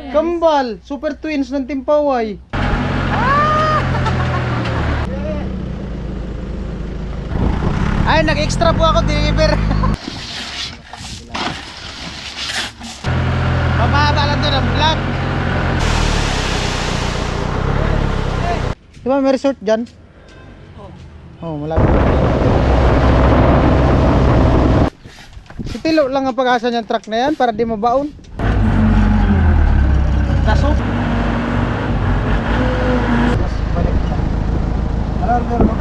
Kambal, super twins ng Timpaway. Ay, nag-extra po ako deliver. Pamahaba lang doon ang vlog. Di ba may resort dyan? Oh, malapit. Si Tilo lang ang pag-asa niyang truck na yan para di mabaon. Kaso? Mas balik siya. Order mo.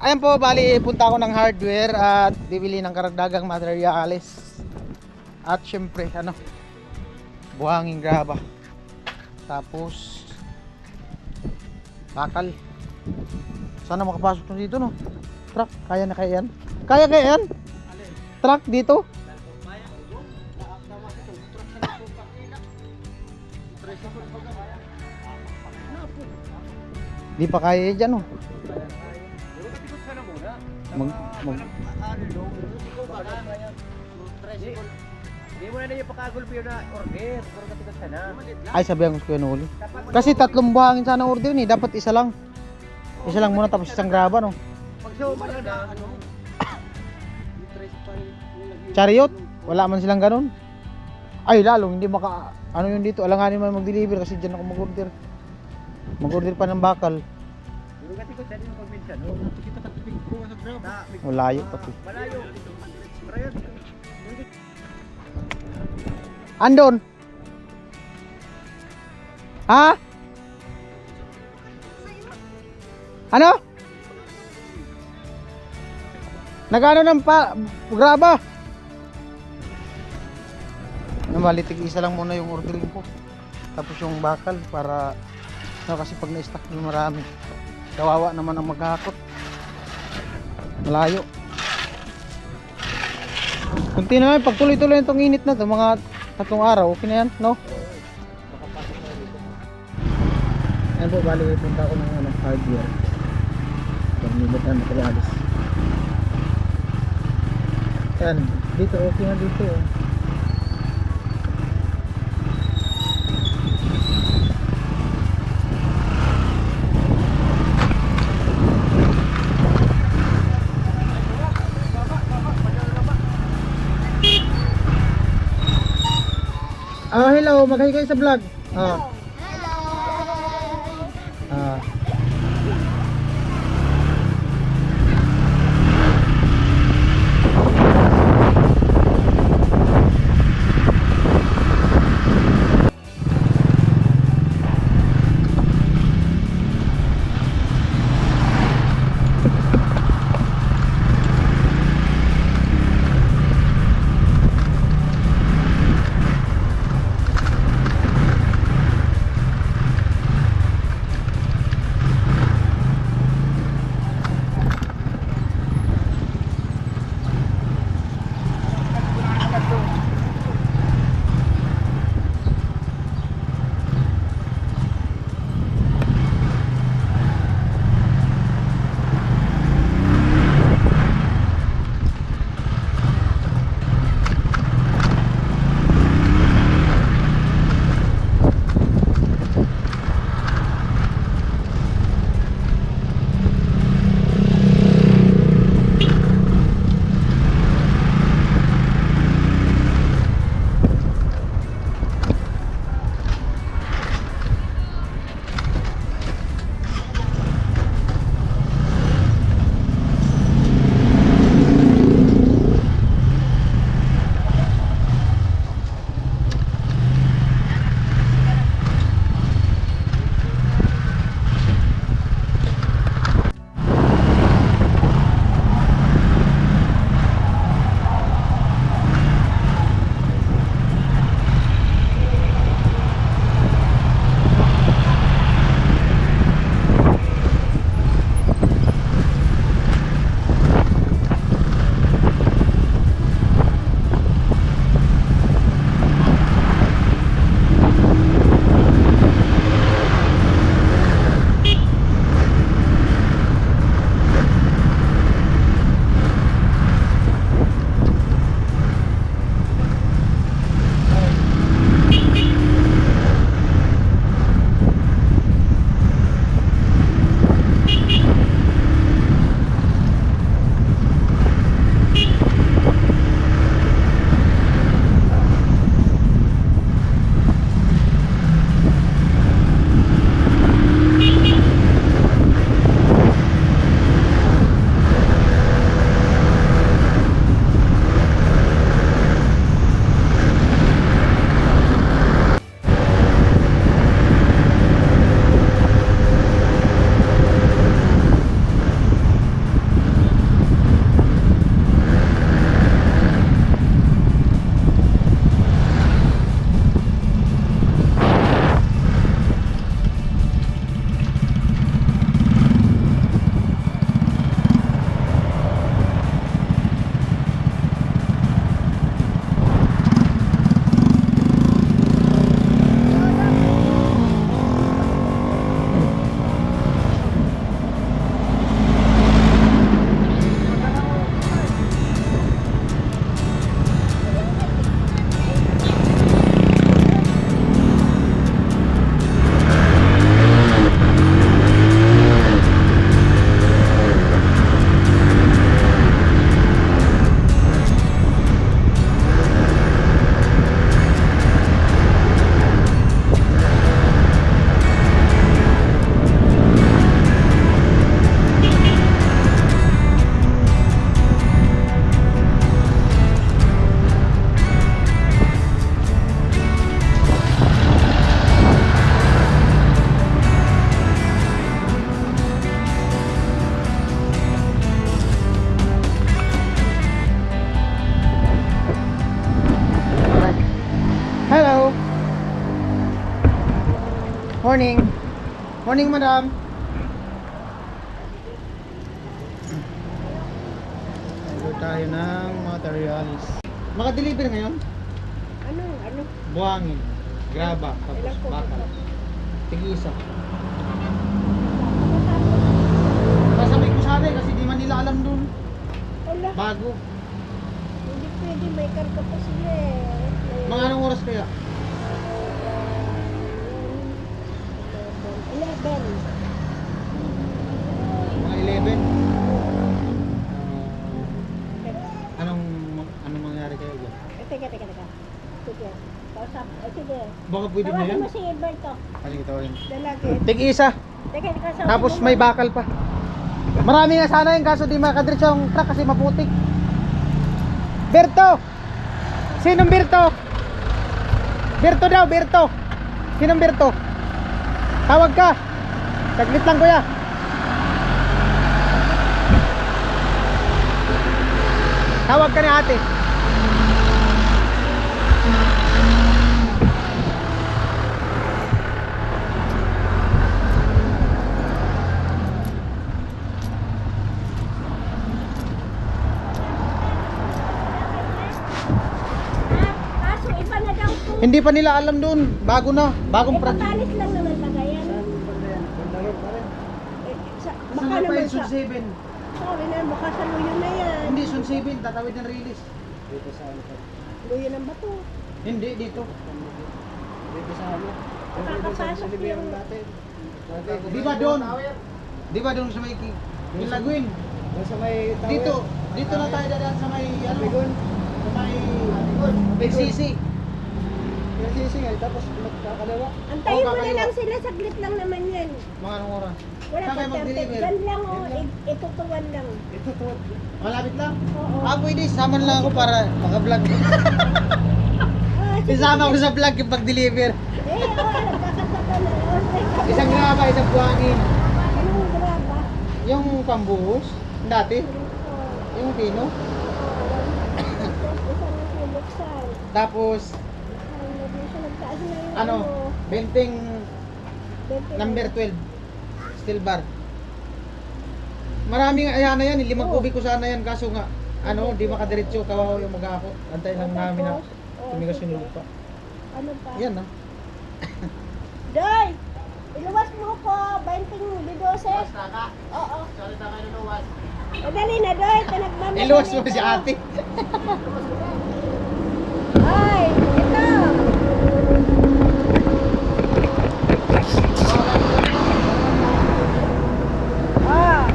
Ayan po, bali punta ako ng hardware at bibili ng karagdagang materials. At syempre, buhanging graba. Tapos bakal. Sana makapasok na dito, no? Truck, kaya na kaya yan? Kaya yan? Truck dito? Di pa kaya dyan, no? Hindi mo na yung pakagulpi na order. Puro katigas ka na. Ay, sabihan ko Kuya Noli. Kasi 3 buhangin sana order ni. Dapat isa lang. Isa lang muna tapos isang graba, no? Pag show pa na Chariot. Wala man silang ganun. Ay, lalong hindi maka... Ano yun dito? Alanganin man mag-deliver kasi dyan ako mag-order. Mag-order pa ng bakal. puro katigas ka na yung pagminsan. Kita katipig ko sa graba. Malayo pati. Malayo. Pero yun. Andon. Ha? Ano? Nagano ng graba? Namalitig isa lang muna yung ordering ko. Tapos yung bakal para kasi pag na-stack yung marami. Kawawa naman ang maghahakot. Malayo. Kunti naman pagtuloy-tuloy itong init na to, mga 3 araw, okay na yan, no? Ayan po, bali punta ako ng hardware. Pag-nibot na materialis. Ayan, dito okay na dito. Hello, mag-hi kayo sa vlog. Hello. Morning. Morning, madam. Order tayo ng materials. Maka-deliver ngayon? Ano? Buhangin, graba, tapos Ilan po bakal. ito? Tig-isa. Kasabay ko sana kasi di man nila alam dun. Wala. Bago. Hindi pwede, may karga pa sila eh. Mga anong oras kaya? 11. Mga 11. Anong mangyari kayo dyan? Teka. Sige. Kausap. Sige. Baka pwede na Tawagan yan? mo si Alberto. Kasi tawagin. Lalaki. Tig-isa. Teka, kausapin Tapos mo. may bakal pa. Marami nga sana yung kaso di makadiretso yung truck kasi maputik. Berto! Sinong Berto? Berto daw, Berto. Sinong Berto? Tawag ka. Saglit lang kuya. Tawag ka ni ate. Kaso iba na daw po. Hindi pa nila alam doon. Bago na. Bagong project. Patalis lang naman bagayan. Baka Saan na pa naman yung sa... Sun 7? Sorry na, baka sa luyo na yan. Hindi, Sun 7. Tatawid ng release. Luyo ng bato. Hindi, dito. Nakakapasok yung... Di ba doon? Di ba doon sa may Ilaguin? Dito. Dito na tayo dadaan sa may ano? Sa may PCC. Tapos magkakalawa. Antayin mo na kakaliwa. lang sila, saglit lang naman yan. Mga anong oras? Wala Saan pa kayo perfect. mag-deliver? Diyan lang o, itutuwan lang. Ito to. Malapit lang? Oo. Pwede. Sama na lang ako para maka-vlog. Sige, Isama ko sige. sa vlog yung pag-deliver. Nagkakasaka na. Isang graba, isang buhangin. Anong graba? Yung pambuhos. Dati. Yung pino. Isang pinuksan. Tapos, Nagtaas na yung ano, benteng 20 number 12. Steel bar. Maraming ayan na yan, 5 kubik ko sana yan kaso nga ano, di makadiretso kawawa yung mag-ako. Antay lang namin na tumigas yung lupa. Ano pa? Yan na. Doy! Iluwas mo ko, 20 bidoses. Oo. O dali na, Doy. Pinagmamadali Iluwas mo ko. si ate. Ay, ito. Ah.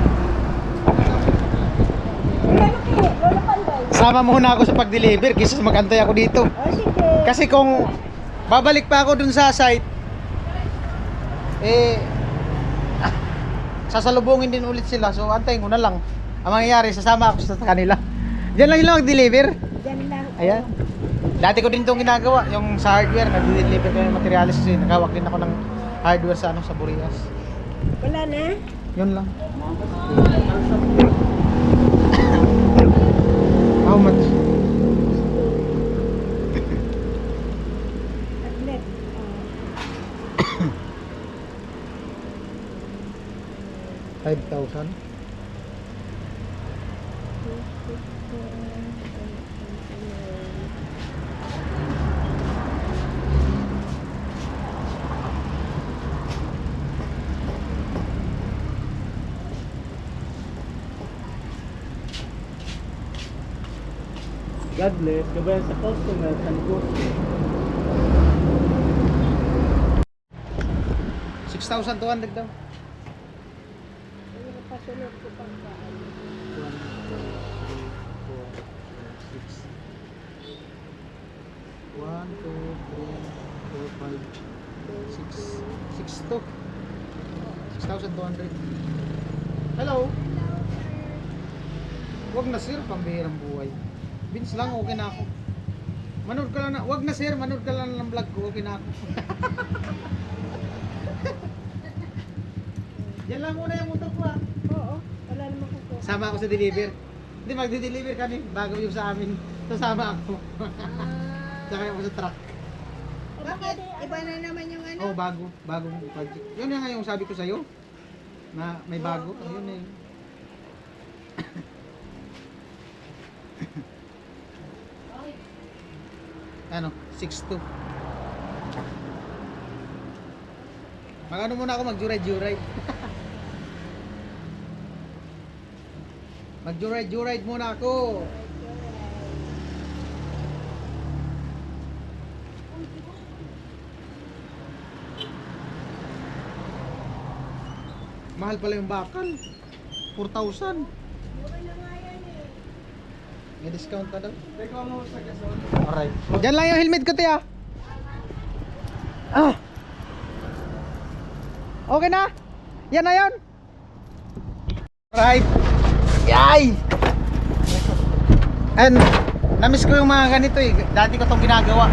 Lolo Pandoy. Sama muna ako sa pag-deliver kaysa magantay ako dito. O sige. Kasi kung babalik pa ako dun sa site, sasalubungin din ulit sila. So antayin ko na lang. Ang mangyayari, sasama ako sa kanila. Diyan lang sila mag-deliver. Diyan lang. Ayan. Dati ko din itong ginagawa, yung sa hardware, nag-deliver ko ng materials kasi nagawak din ako ng hardware sa ano, sa Burias. Wala na? Yun lang. How much? Tablet. 5,000. God bless. Gabayan sa customer sa negosyo. 6,200 daw. Ano pasunod ko pang kaan? 1, 2, 3, 4, 5, 6, 6 to 6,200. Hello. Wag na sir, pambihirang buhay. Bins lang, okay na ako. Manood ka lang na, wag na sir, manood ka lang ng vlog ko, okay na ako. Yan lang muna yung motor ko ah. Oo, wala naman ko. Sama ako sa deliver. Hindi, magdi-deliver kami bago yung sa amin. Sasama ako. Sakay ako sa truck. Bakit? Iba na naman yung ano? Oh, bagong project. Yun na nga yung sabi ko sa'yo. Na may bago. Ayun na yun. Ano, 6'2". Magano muna ako mag-joyride. Mag-joyride muna ako. Mahal pala yung bakal. 4,000. Mura na nga yan eh. May discount pa daw. Alright. Diyan lang yung helmet ko, tiya. Ah. Okay na? Yan na yun. Alright. Yay! And, namiss ko yung mga ganito eh. Dati ko itong ginagawa.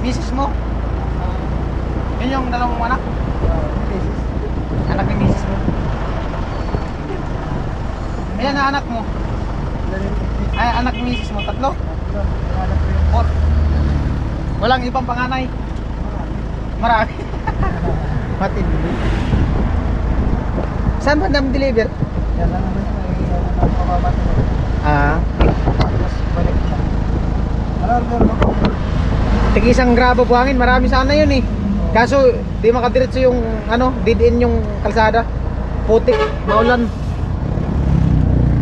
Misis mo? Yun yung dalawang anak? Anak ni misis mo? Ayan na anak mo? Ay, anak ni misis mo? 3? 4? Walang ibang panganay? Marami. Matindi. Saan ba deliver? Yan lang naman yung mababa. Ah. Tapos balik na. Order mo po. Tig isang grabo buhangin, marami sana yun eh. Kaso di makadiretso yung ano, dead end yung kalsada. Putik, maulan.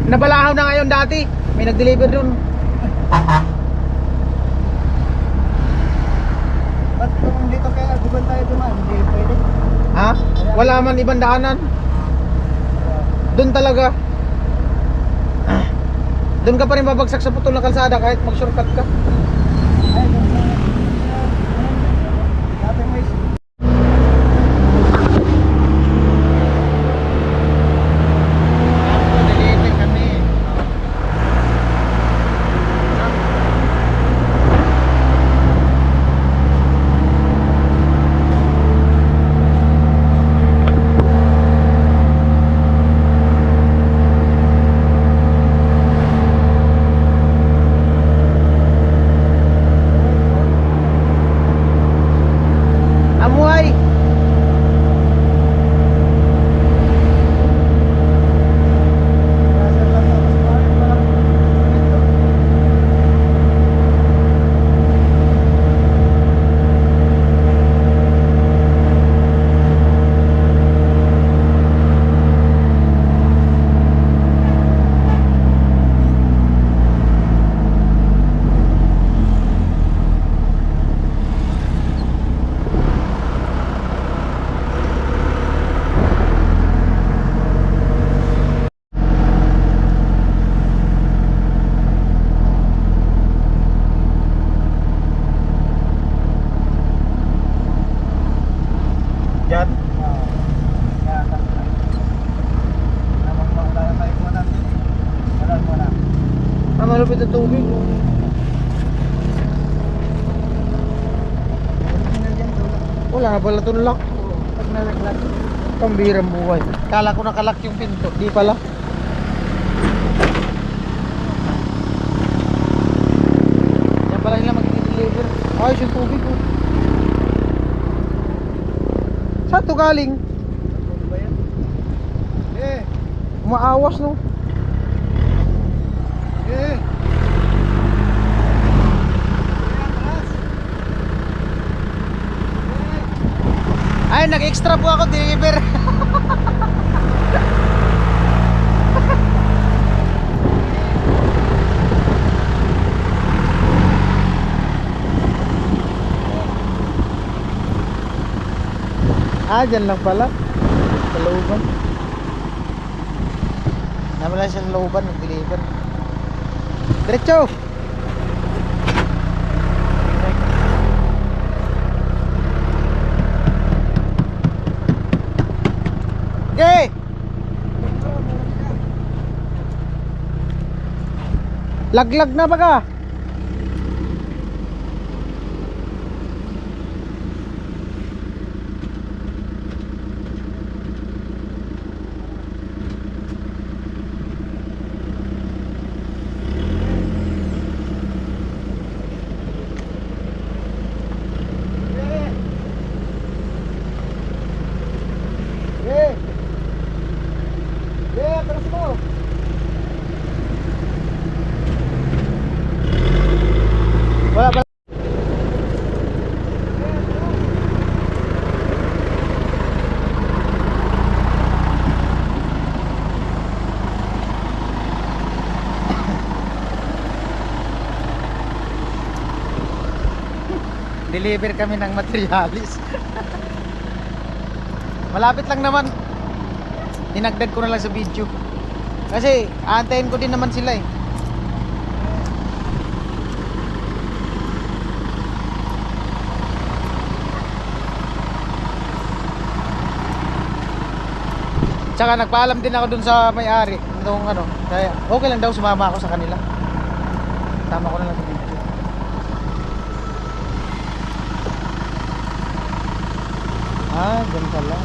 Nabalahaw na ngayon dati. May nag-deliver dun. Ba't kung dito kaya guban tayo dumaan? Hindi pwede. Ha? Wala man ibang daanan. Doon talaga. Doon ka pa rin babagsak sa putol na kalsada kahit mag-shortcut ka. Ay, doon sa... Dati may... Deliver kami. Amuhay. Diyan. Kaya tapos na. Namang wala tayo po natin eh. Wala mo na. Ah, malupit ang tubig. Wala na pala itong lock. Pag nalaglag. Pambirang buhay. Kala ko nakalak yung pinto. Di pala. Yan pala nila mag-deliver. Ayos yung tubig oh. Saan to galing? Ano ba yan? Eh! Umaawas no. Eh! Ay, nag-extra po ako deliver. Ah, dyan lang pala. Sa looban. Naman lang siya sa looban, nag-deliver. Diretso! Okay! Laglag na ba ka? Wala ba? Deliver kami ng materialis. Malapit lang naman. Dinagdag ko na lang sa video. Kasi aantayin ko din naman sila eh. Tsaka nagpaalam din ako dun sa may-ari nung ano, kaya okay lang daw sumama ako sa kanila. Tama ko na lang sa video. Ah, ganun pala.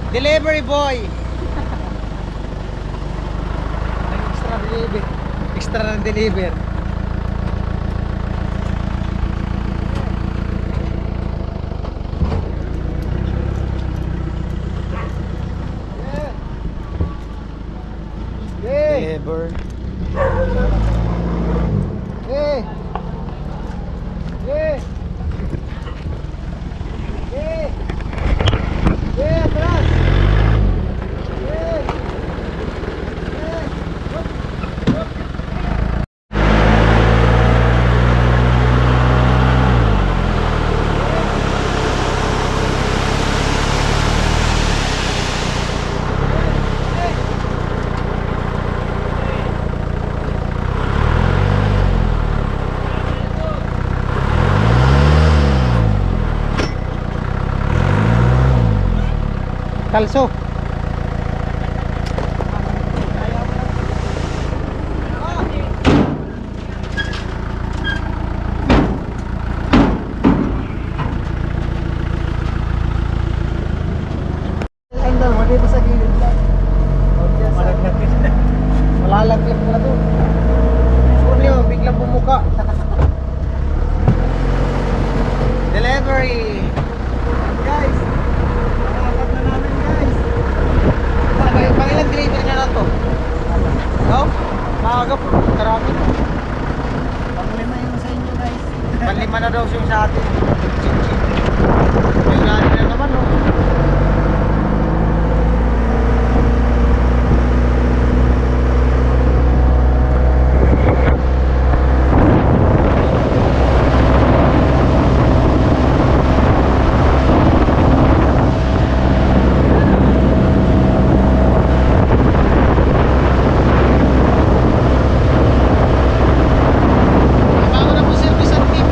Delivery boy. Extra deliver. Extra na deliver. Deliver. Hey. Hey. Hey. Hey, atrás. Kalso. Andal mo dito sa gilid lang. Malalaglag na to. Surely oh, biglang bumuka. Delivery. Guys. Pangilang delivery na to? No? Maaga po, karami. Panglima yung sa inyo guys. Panlima na daw yung sa atin. Yung lari na naman no? Bago na po service ang tip.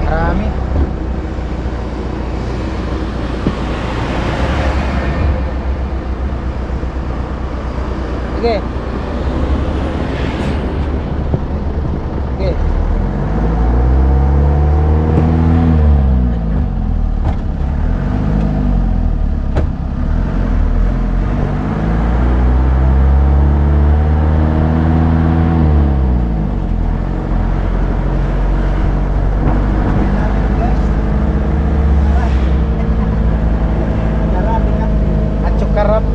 Marami. Sige. Sige. At yung karap.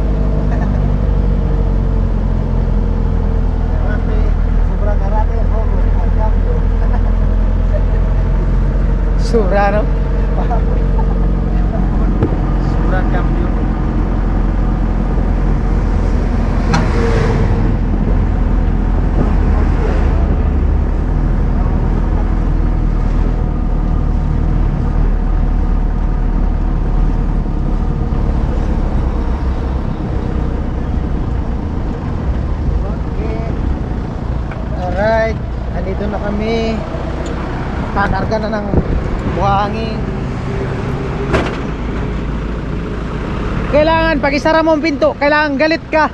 kakarga na ng buhangin. Kailangan pag isara mo ang pinto, kailangan galit ka.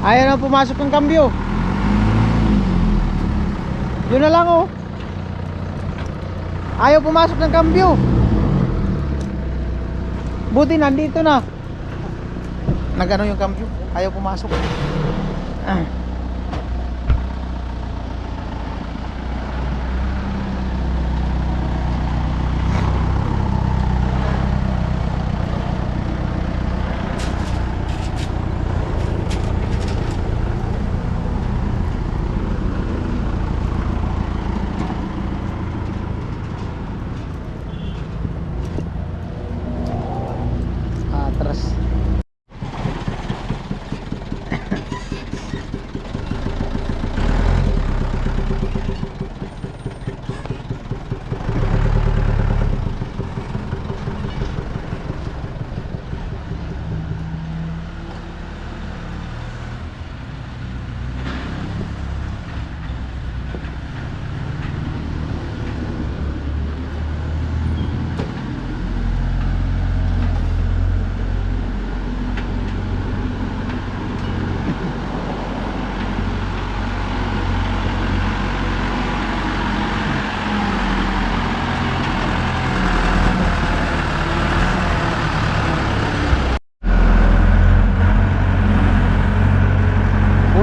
Ayaw na pumasok ng kambyo. Yun na lang oh. Ayaw pumasok ng kambyo. Buti nandito na. Nagano yung kambyo. Ayaw pumasok. Atras.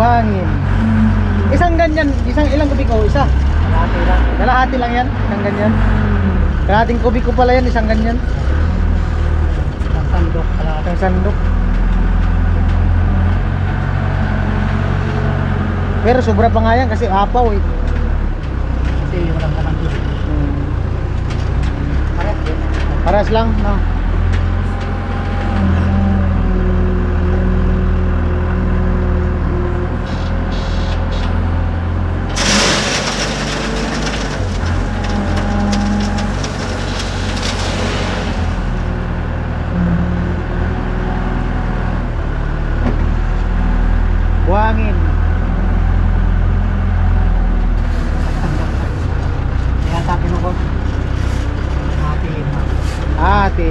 Buhangin. Isang ganyan, ilang kubiko? Isa? Kalahati lang. Kalahati lang yan, isang ganyan. Kalahating kubiko pala yan, isang ganyan. Ang sandok, kalahati. Isang sandok. Pero sobra pa nga yan kasi apaw eh. Kasi yung lang naman yun. Parehas din. Paras lang, no? Buhangin. Kaya sabi mo ko, hatiin mo. Ate.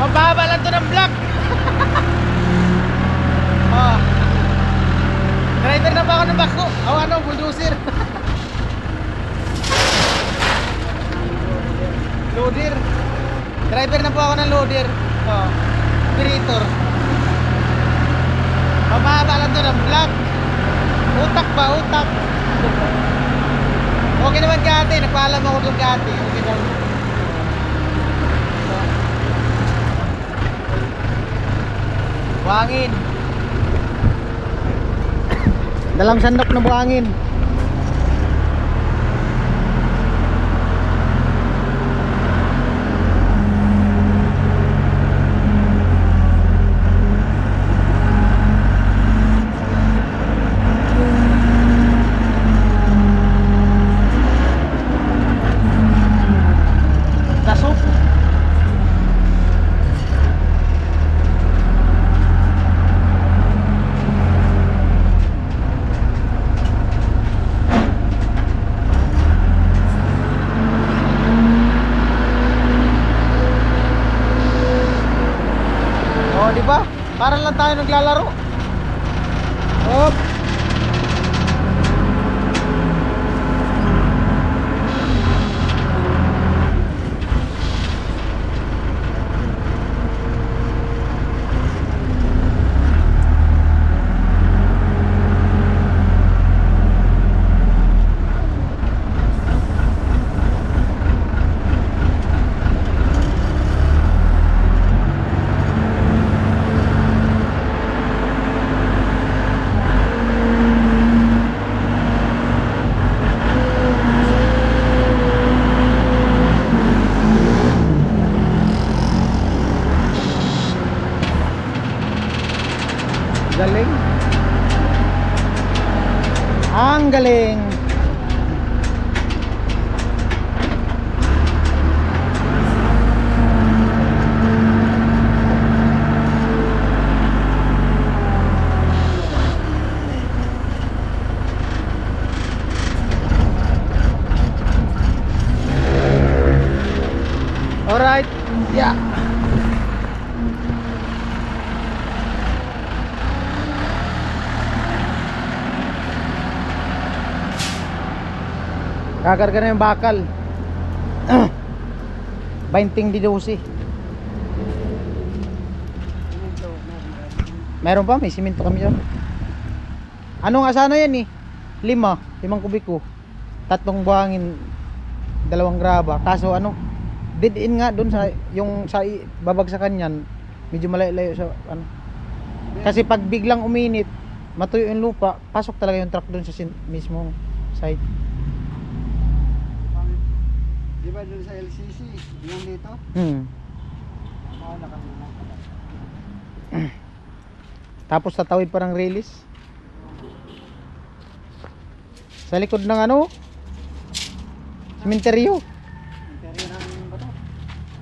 Mababa lang to ng block. Oh. Driver na ba ako ng bako? O ano, bulldozer. Loader. Driver na po ako ng loader. Oh. Operator. Mababa lang to ng block. Utak ba? Utak. Okay naman kate. Nagpaalam ako doon kate. Okay naman. Buhangin. Dalang sandok na buhangin. Tasok. tayo naglalaro. Hop. Galing. Ang galing. Alright. Yeah. Kakarga na yung bakal. 20 di 12. Meron pa, may simento kami dyan. Ano nga sana yan eh? 5 kubiko. 3 buhangin, 2 graba. Kaso ano, dead in nga dun sa yung sa babagsakan yan. Medyo malayo sa ano. Kasi pag biglang uminit, matuyo yung lupa, pasok talaga yung truck dun sa mismong site. Di ba dun sa LCC? Yung dito? Mauna kami na. Tapos tatawid pa ng release. Sa likod ng ano? Sementeryo. Interior ng bato.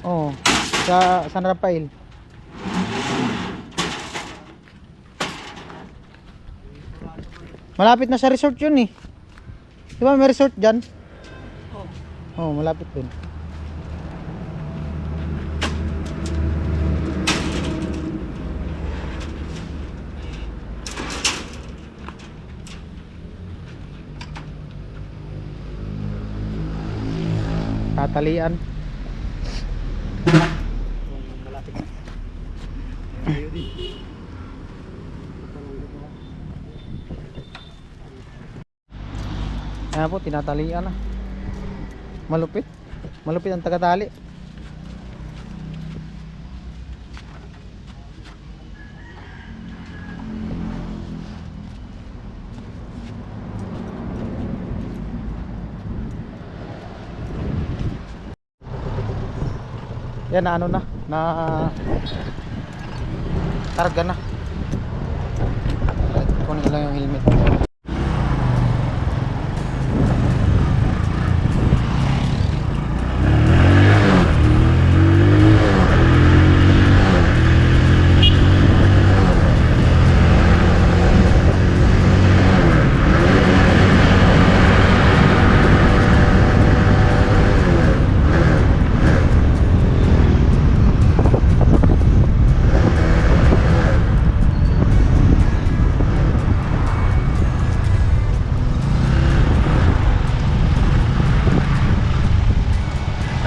Oo. Sa San Rafael. Malapit na sa resort yun eh. Di ba may resort dyan? Oh, malapit dun. Tatalian. Malapit. Ayun din. Ayan po, tinatalian na. Malupit. Malupit ang tagatali. Yan na ano na karga na. Kunin lang yung helmet.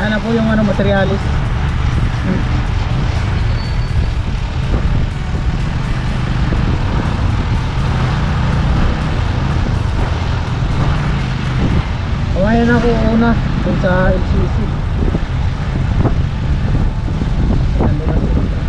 Ano po yung ano materialis? Kawayan ako una dun sa LCC. Nandun na sila.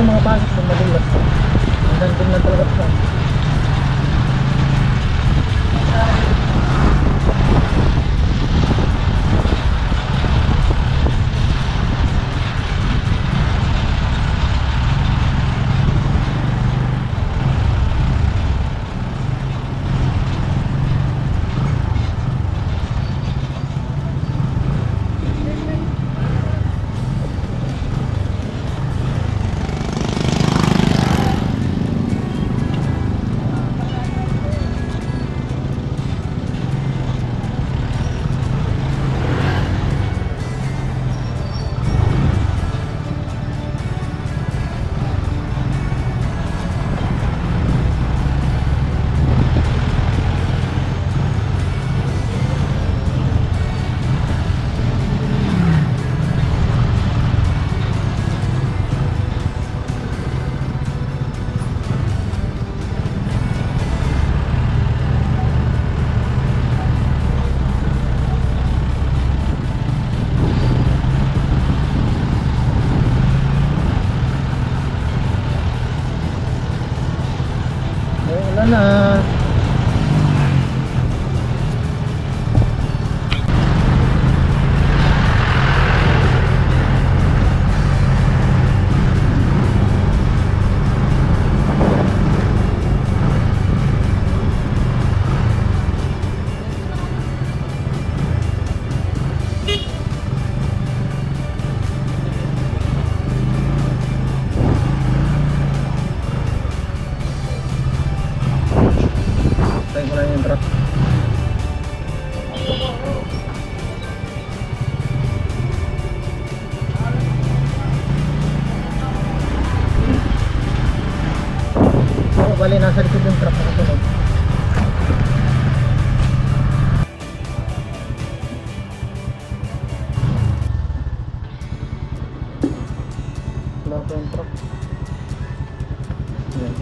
itong mga pasok ng madulas. Hanggang din lang talaga ito. Wala na. Tayo ko lang yung truck. Oo, bali nasa likod yung truck na kasunod. Wala pa yung truck. Yan.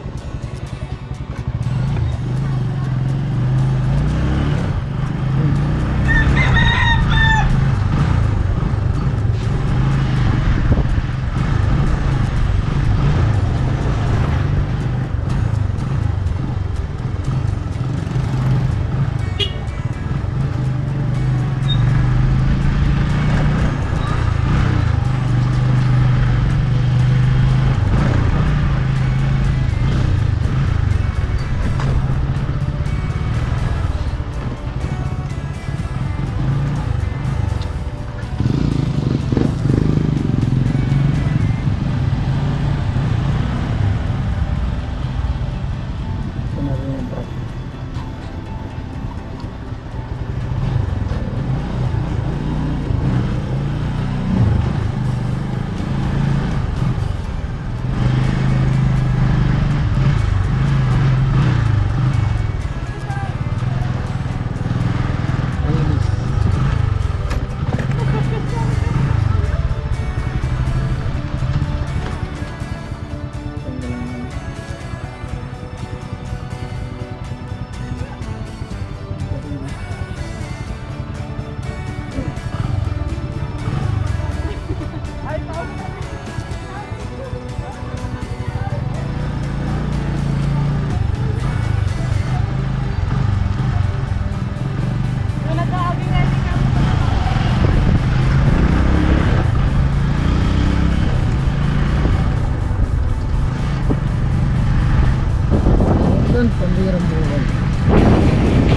Doon, pambirang buwan.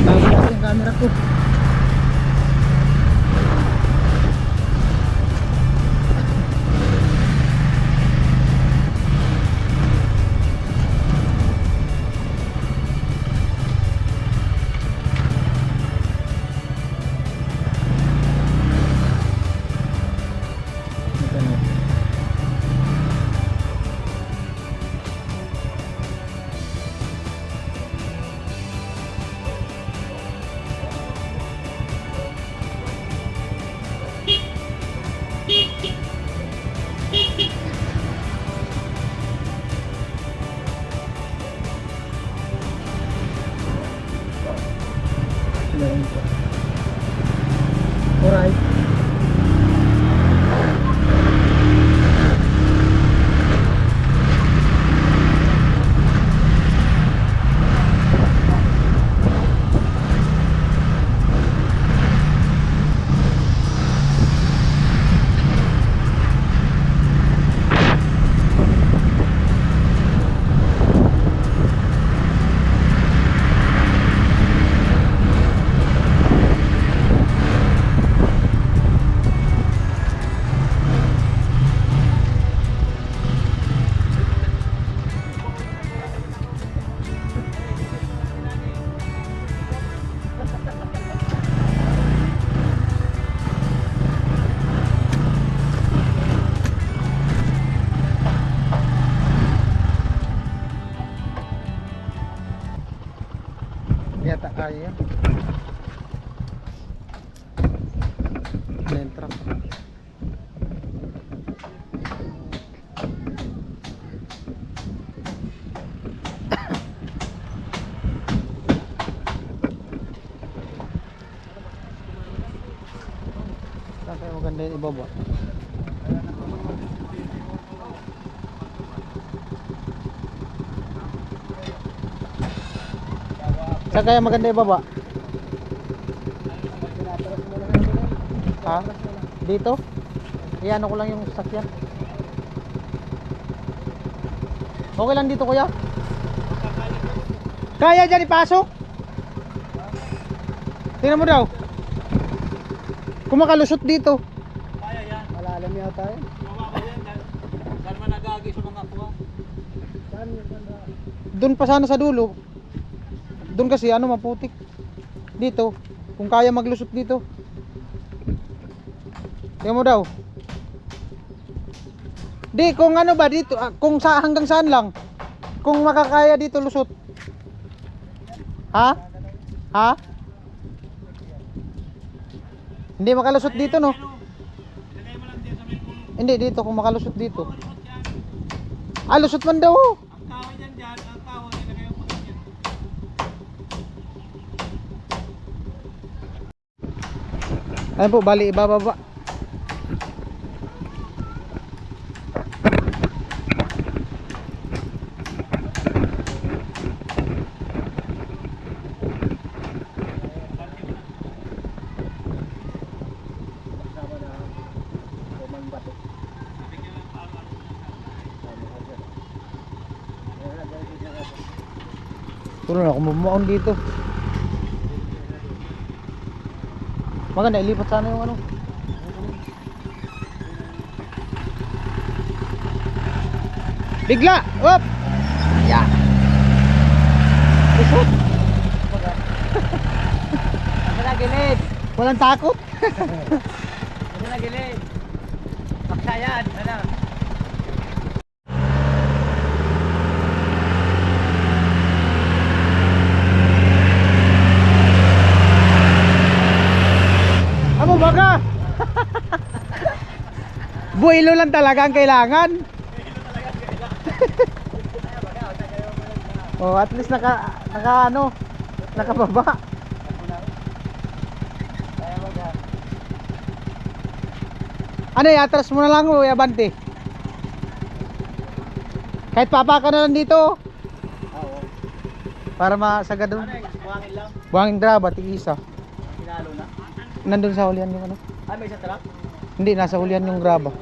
Bago kasi yung camera ko. Ito na. Alright. kaya yan. Main truck. Saan kaya maganda yung ibaba? Saan kaya maganda ibaba? Ha? Dito? Iyan ko lang yung sasakyan. Okay lang dito kuya? Kaya dyan ipasok? Tingnan mo daw. Kung makalusot dito. Kaya yan. Malalim yata yun. Mababa yan. Saan man nagagi sa mga kuha? Saan yung banda? Doon pa sana sa dulo. Doon kasi ano maputik. Dito. Kung kaya maglusot dito. Tingnan mo daw. Di kung ano ba dito, kung sa hanggang saan lang. Kung makakaya dito lusot. Ha? Ha? Hindi makalusot dito no. Lagay mo lang din sa may puno. Hindi dito kung makalusot dito. Ah, lusot man daw. Ang kahoy dyan, ang kahoy, ilagay mo po dyan. Ayun po, bali ibababa. Tulong ako mumuon dito. Maganda ilipat sana yung ano. Bigla! Up! Yeah! Lusot! Ano na gilid? Walang takot? Ano na gilid? Paksayan, ano? Amo baga! Builo lang talaga ang kailangan. Oh, at least naka ano, nakababa. Ano, atras mo na lang o abante. Kahit papa ka na lang dito. Oo. Para masagad doon. Ano yung buhangin lang? Buhangin graba, tig-isa. Pinalo na? Nandun sa hulihan yung ano. Ah, may isang truck? Hindi, nasa hulihan yung graba.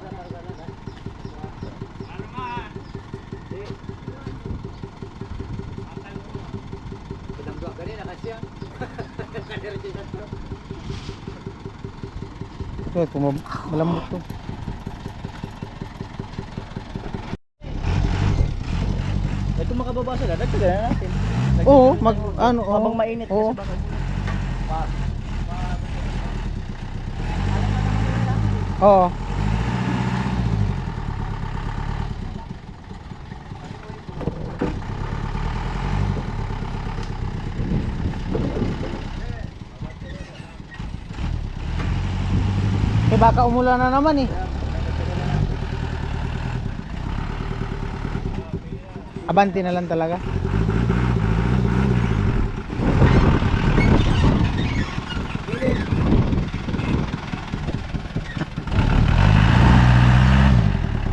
Ito, malambot to. Ito makababa sila, dagdagan na natin. Oo, ano, oo. Habang mainit Oo. kasi baka. Oo. Eh baka umulan na naman eh. Abante na lang talaga.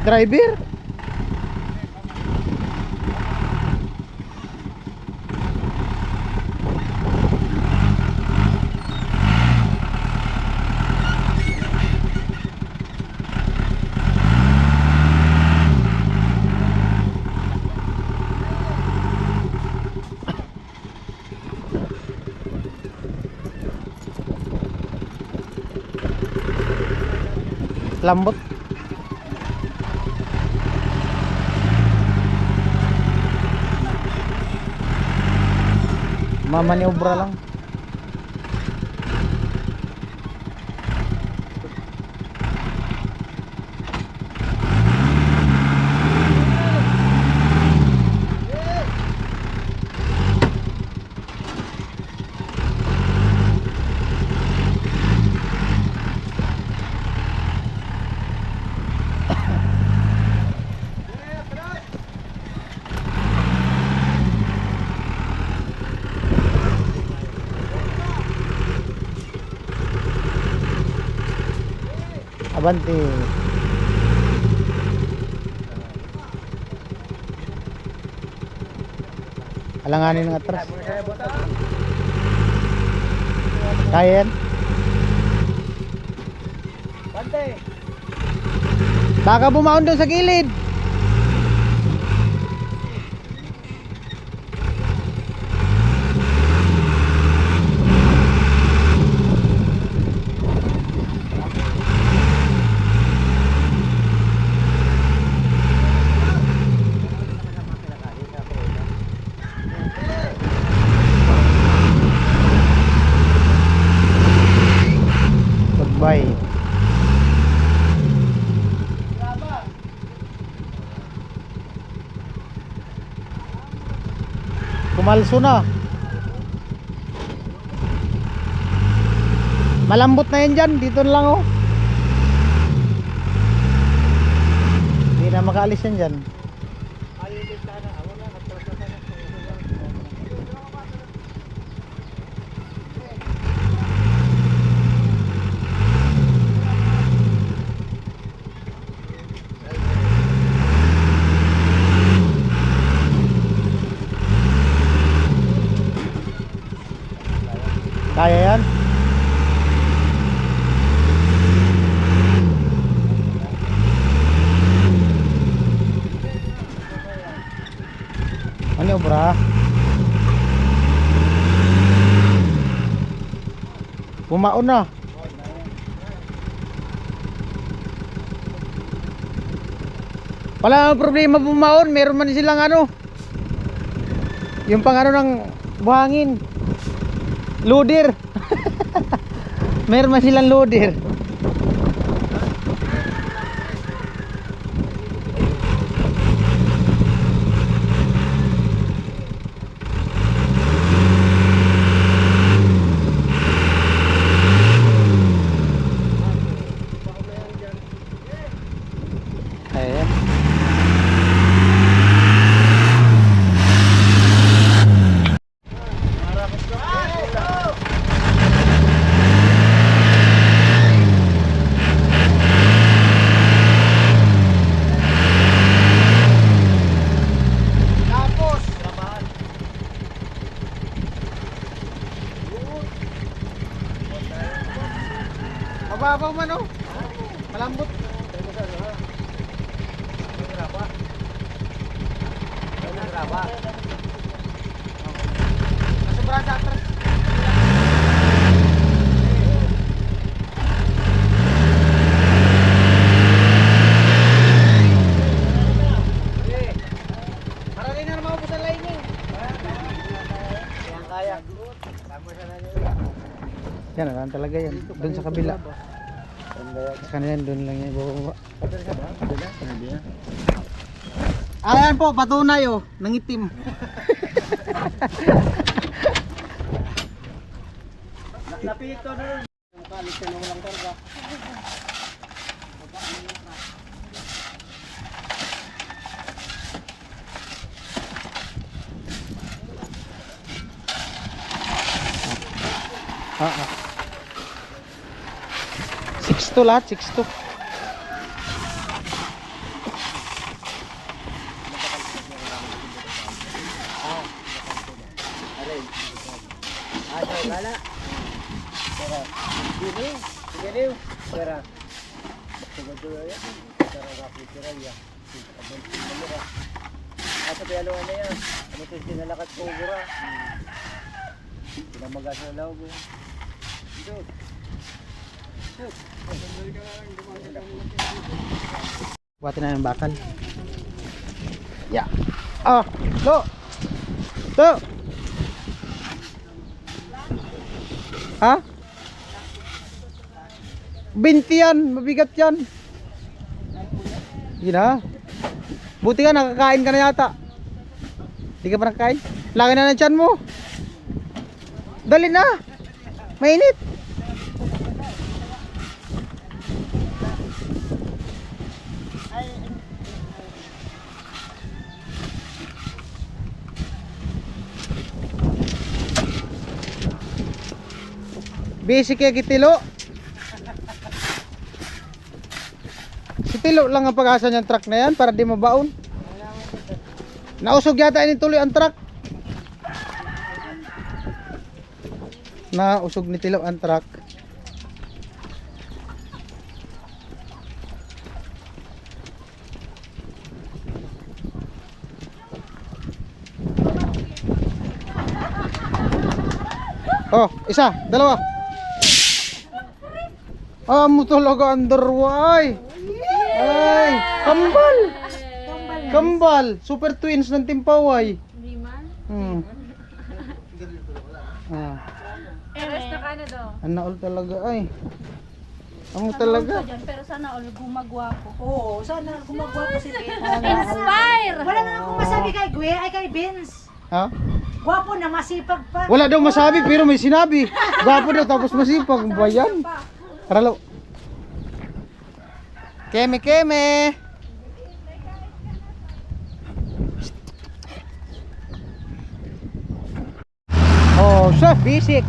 Driver? Lambot. Mamaniobra lang. Abante. Alanganin ng atras. Kaya yan. Bante! Baka bumaon doon sa gilid. Goodbye. Kumalso na. Malambot na yan dyan. Dito na lang oh. Hindi na makaalis yan dyan. Kaya yan? Ano bra? Bumaon na. Wala problema bumaon, meron man silang ano. Yung pang ano ng buhangin. Loader. Meron man silang loader. Ayan. Mababaw man oh. Malambot. Nasa sa atras. Para rin na maubos ang lain eh. Kaya. Yan naman talaga yan. Doon sa kabila. Sa kanila doon lang yan ibababa. Ayan po, patunay oh, nangitim. Napito na rin. Kalit ka na walang karga. Ah. 6 lahat, 6 Wala. Pera. Gini. Gini. Pera. Siguro ya. Pera rapi pera ya. Ato kaya lo na yan. Ano to sinalakat ko gura. Pinamagas na law ko. Ito. Buhatin na ng bakal. Ya. Ah, lo. To. Ha? 20 yan, mabigat yan. Hindi na. Buti ka, nakakain ka na yata. Hindi ka pa nakakain? Laki na ng tiyan mo. Dali na. Mainit. Basic ya kitilo. tilo lang ang pag-asa niyang truck na yan para di mabaon. Nausog yata ini tuloy ang truck. Nausog ni Tilo ang truck. Oh, isa, dalawa. Mo talaga underway. Ay, kambal. Kambal, super twins ng Timpaway. Hindi man. Ah, Rest na ka na daw. ano all talaga ay. Amo talaga. Pero sana all gumagwapo. Oo, sana gumagawa pa si Ben. Inspire! Wala na akong masabi kay Gwe, ay kay Vince. Ha? Gwapo na, masipag pa. Wala daw masabi pero may sinabi. Gwapo daw tapos masipag. Ba yan? Karalo. Keme keme. Oh, chef, basic.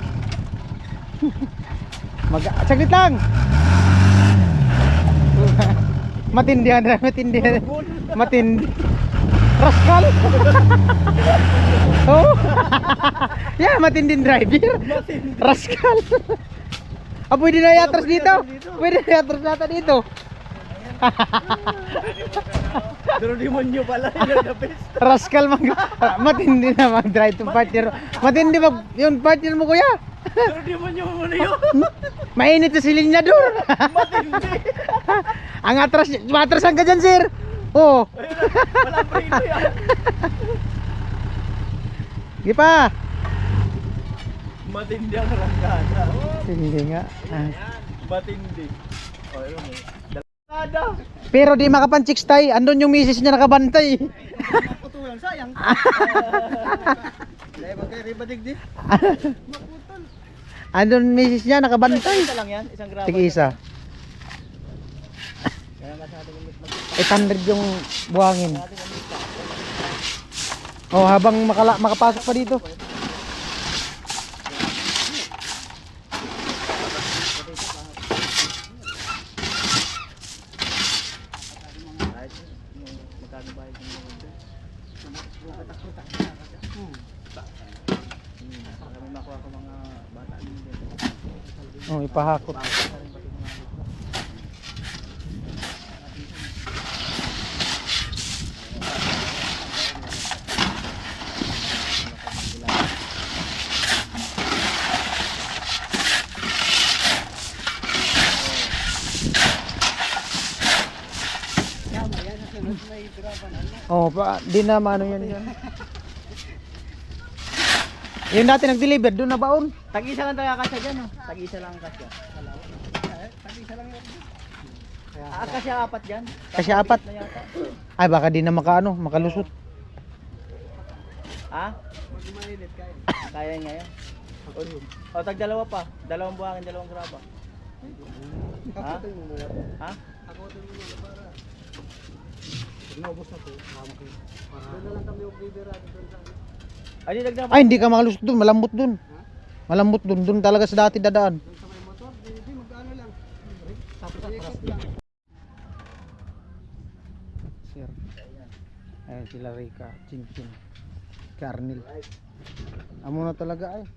Saglit lang. Matindi Andra, matindi. Matindi. Rascal. Oh. Yeah, matinding driver. Rascal. Ah, pwede na iatras dito. Pwede na iatras nata dito. Pero demonyo pala yun the best. Rascal matindi na mag-drive to partner. Matindi mag yung partner mo kuya. Pero demonyo mo na yun. Mainit sa silinyador. Matindi. Ang matrasan ka dyan, sir. Oh. Ayun na, walang preno yan. Di pa. Matindi ang ranggana. Hindi nga. Ah. Matindi. Oh, ayun mo. Dalada. Pero di makapan-chicks tay. Andun yung misis niya nakabantay. Putulan, sayang. Dahil magkaribadig di. Andun misis niya nakabantay. Isa lang yan, isang graba. Sige isa. Kaya nga sa ating 800 yung buhangin. Oh, habang makapasok pa dito. Oh, ipahakot. Oh, di na maano yan yan. Yung dati nag-deliver, doon na baon. Tag-isa lang taga kasya dyan, oh. Tag-isa lang kasya. Tag-isa lang yan. Kasya apat dyan. Kasya apat. Na yata. Ay, baka di na makalusot. Ha? Mag-mainit kaya. Kaya ngayon. O, tag-dalawa pa. Dalawang buhangin, dalawang graba. Ha? Ha? Naubos na po. Doon na lang kami mag-bibira doon sa... Ay, dagdag. Ay, hindi ka makalusot doon, malambot doon. Malambot doon, doon talaga sa dati dadaan. Sa may motor, hindi mag-ano lang. Tapos ang lang. Sir. Ayan sila Rika, Chin Chin. Karnil. Amo na talaga ay.